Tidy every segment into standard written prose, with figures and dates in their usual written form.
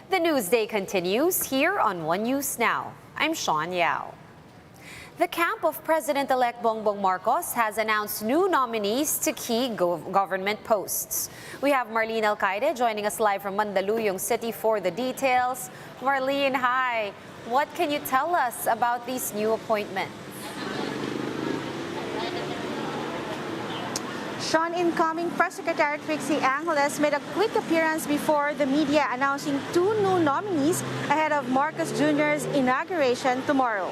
The Newsday continues here on One News Now. I'm Sean Yao. The camp of President-elect Bongbong Marcos has announced new nominees to key government posts. We have Marlene Alcaide joining us live from Mandaluyong City for the details. Marlene, hi. What can you tell us about these new appointments? Sean, incoming Press Secretary Trixie Angeles made a quick appearance before the media announcing two new nominees ahead of Marcos Jr.'s inauguration tomorrow.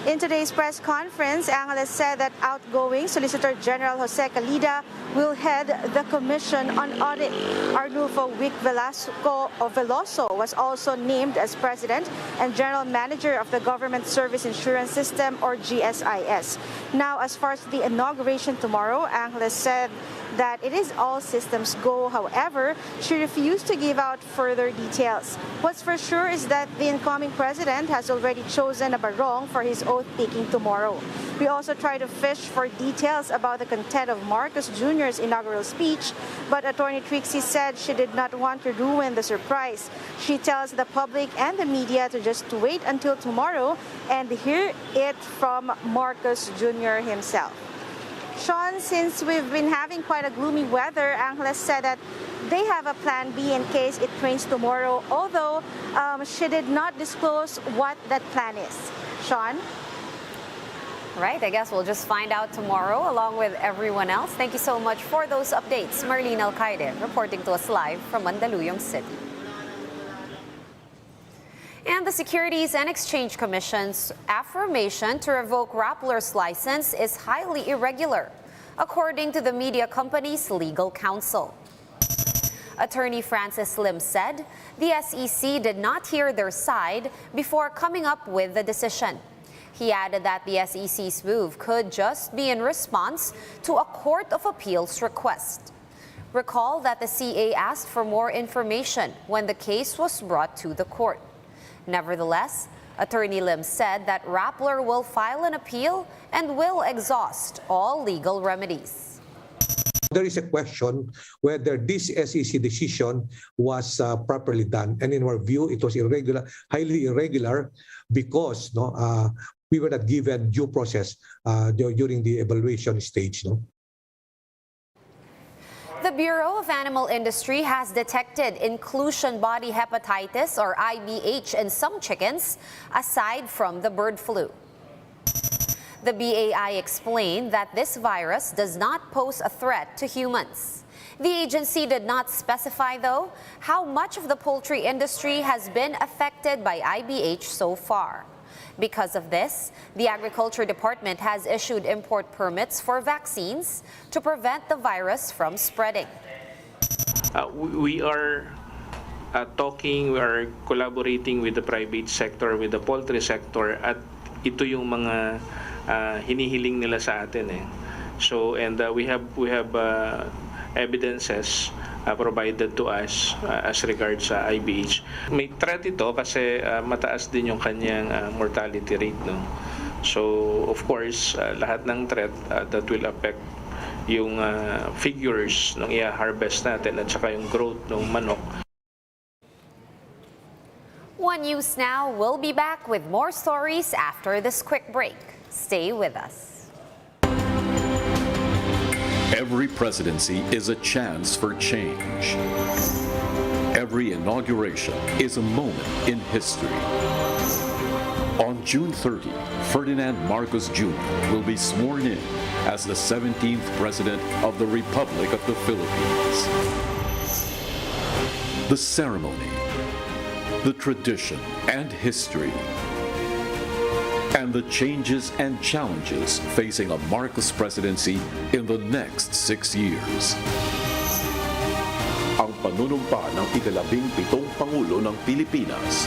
In today's press conference, Angeles said that outgoing Solicitor General Jose Calida will head the Commission on Audit. Arnulfo Vic Veloso was also named as President and General Manager of the Government Service Insurance System, or GSIS. Now, as far as the inauguration tomorrow, Angeles said that it is all systems go. However, she refused to give out further details. What's for sure is that the incoming president has already chosen a barong for his oath-taking tomorrow. We also try to fish for details about the content of Marcos Jr.'s inaugural speech, but Attorney Trixie said she did not want to ruin the surprise. She tells the public and the media to just wait until tomorrow and hear it from Marcos Jr. himself. Sean, since we've been having quite a gloomy weather, Angeles said that they have a plan B in case it rains tomorrow, although she did not disclose what that plan is. Sean? Right, I guess we'll just find out tomorrow along with everyone else. Thank you so much for those updates. Marlene Alcaide reporting to us live from Mandaluyong City. And the Securities and Exchange Commission's affirmation to revoke Rappler's license is highly irregular, according to the media company's legal counsel. Attorney Francis Lim said the SEC did not hear their side before coming up with the decision. He added that the SEC's move could just be in response to a Court of Appeals request. Recall that the CA asked for more information when the case was brought to the court. Nevertheless, Attorney Lim said that Rappler will file an appeal and will exhaust all legal remedies. There is a question whether this SEC decision was properly done, and in our view, it was irregular, highly irregular, because we were not given due process during the evaluation stage. The Bureau of Animal Industry has detected inclusion body hepatitis, or IBH, in some chickens, aside from the bird flu. The BAI explained that this virus does not pose a threat to humans. The agency did not specify, though, how much of the poultry industry has been affected by IBH so far. Because of this, the Agriculture Department has issued import permits for vaccines to prevent the virus from spreading. We are we are collaborating with the private sector, with the poultry sector, at ito yung mga hinihiling nila sa atin eh. So, and we have evidences provided to us as regards sa IBH. May threat ito kasi mataas din yung kanyang mortality rate, no? So, of course, lahat ng threat that will affect yung figures ng i-harvest natin at saka yung growth ng manok. One News Now will be back with more stories after this quick break. Stay with us. Every presidency is a chance for change. Every inauguration is a moment in history. On June 30, Ferdinand Marcos Jr. will be sworn in as the 17th President of the Republic of the Philippines. The ceremony, the tradition and history, and the changes and challenges facing a Marcos presidency in the next 6 years. Ang panunumpa ng ika-17 Pangulo ng Pilipinas.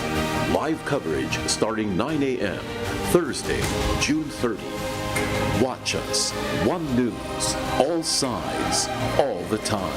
Live coverage starting 9 a.m. Thursday, June 30. Watch us. One News. All sides. All the time.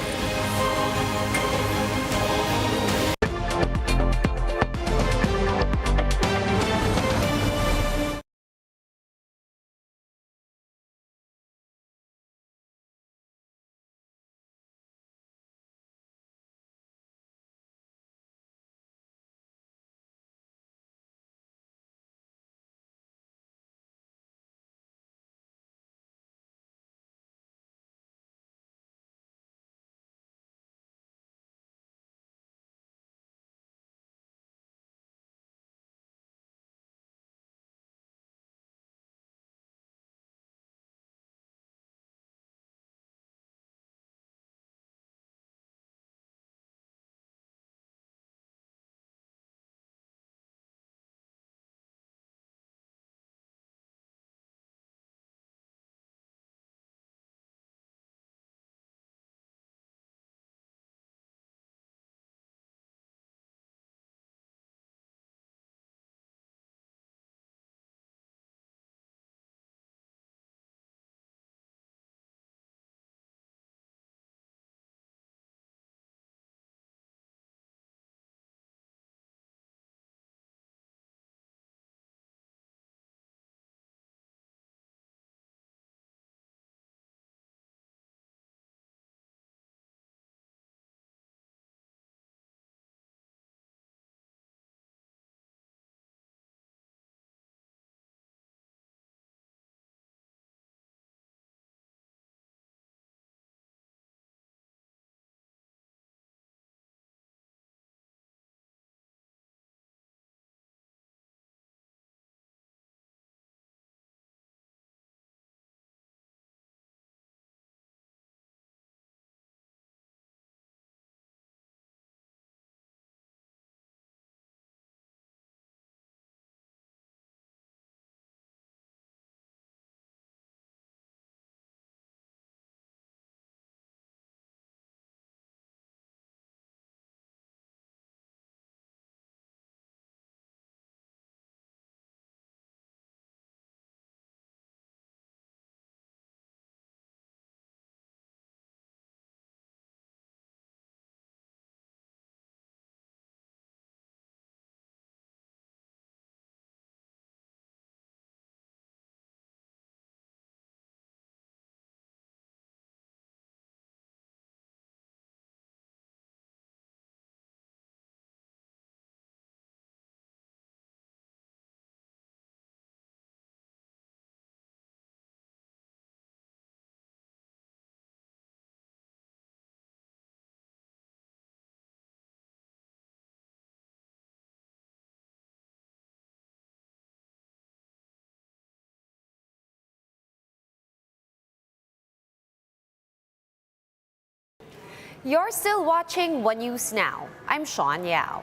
You're still watching One News Now. I'm Sean Yao.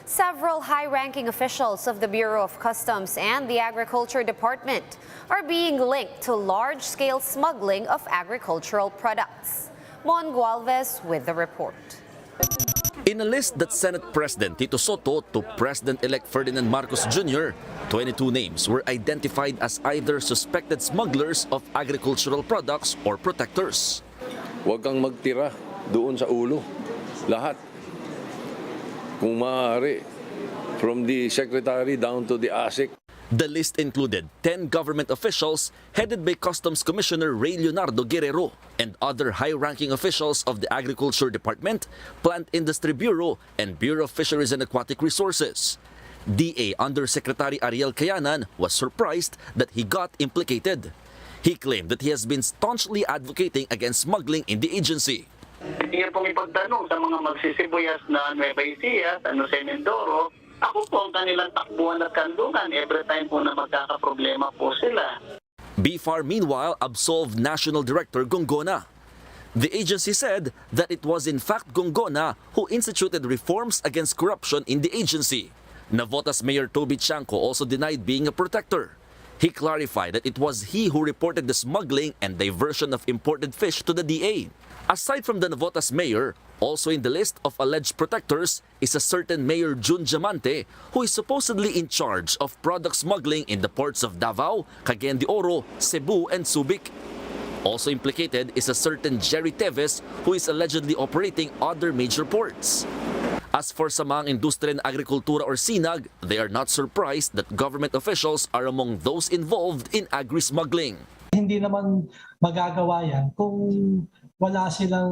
Several high-ranking officials of the Bureau of Customs and the Agriculture Department are being linked to large-scale smuggling of agricultural products. Mon Gualvez with the report. In a list that Senate President Tito Soto to President-elect Ferdinand Marcos Jr., 22 names were identified as either suspected smugglers of agricultural products or protectors. Huwag kang magtira doon sa ulo. Lahat. Kung maaari, from the secretary down to the ASIC. The list included 10 government officials headed by Customs Commissioner Ray Leonardo Guerrero and other high-ranking officials of the Agriculture Department, Plant Industry Bureau, and Bureau of Fisheries and Aquatic Resources. DA Undersecretary Ariel Cayanan was surprised that he got implicated. He claimed that he has been staunchly advocating against smuggling in the agency. Hindi nga pong ipagtanong sa mga magsisibuyas na Nueva Ecija, San Mindoro, ako po ang kanilang takbuhan at kandungan every time po na magkakaproblema po sila. BFAR meanwhile absolved National Director Gongona. The agency said that it was in fact Gongona who instituted reforms against corruption in the agency. Navotas Mayor Toby Chanco also denied being a protector. He clarified that it was he who reported the smuggling and diversion of imported fish to the DA. Aside from the Navotas mayor, also in the list of alleged protectors is a certain Mayor Jun Diamante, who is supposedly in charge of product smuggling in the ports of Davao, Cagayan de Oro, Cebu, and Subic. Also implicated is a certain Jerry Teves, who is allegedly operating other major ports. As for Samang Industriya ng Agrikultura or SINAG, they are not surprised that government officials are among those involved in agri-smuggling. Hindi naman magagawa yan kung wala silang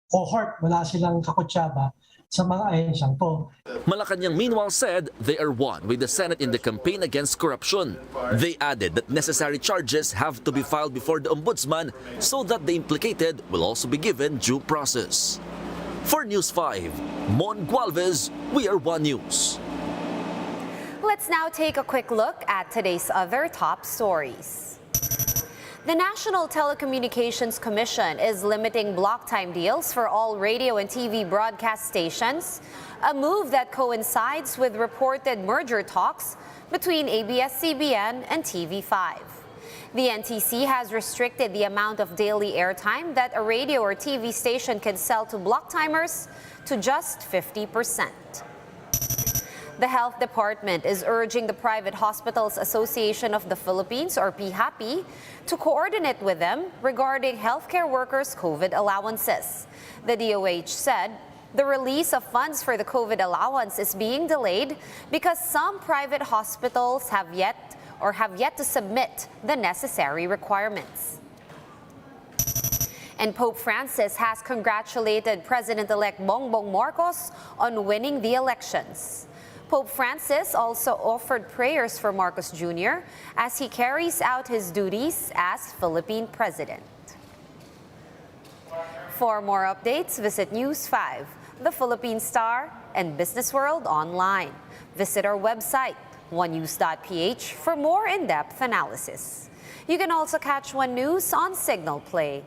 cohort, wala silang kakutsaba sa mga ahensyang to. Malacanang meanwhile said they are one with the Senate in the campaign against corruption. They added that necessary charges have to be filed before the Ombudsman so that the implicated will also be given due process. For News 5, Mon Gualvez, we are One News. Let's now take a quick look at today's other top stories. The National Telecommunications Commission is limiting block time deals for all radio and TV broadcast stations, a move that coincides with reported merger talks between ABS-CBN and TV5. The NTC has restricted the amount of daily airtime that a radio or TV station can sell to block timers to just 50%. The Health Department is urging the Private Hospitals Association of the Philippines, or PHAPI, to coordinate with them regarding healthcare workers' COVID allowances. The DOH said the release of funds for the COVID allowance is being delayed because some private hospitals have yet to submit the necessary requirements. And Pope Francis has congratulated President-elect Bongbong Marcos on winning the elections. Pope Francis also offered prayers for Marcos Jr. as he carries out his duties as Philippine President. For more updates, visit News 5, The Philippine Star, and Business World online. Visit our website, onenews.ph, for more in-depth analysis. You can also catch One News on Signal Play.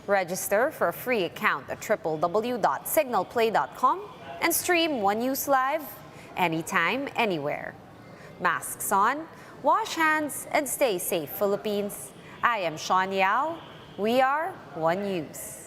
Register for a free account at www.signalplay.com and stream One News live anytime, anywhere. Masks on, wash hands, and stay safe, Philippines. I am Sean Yao. We are One News.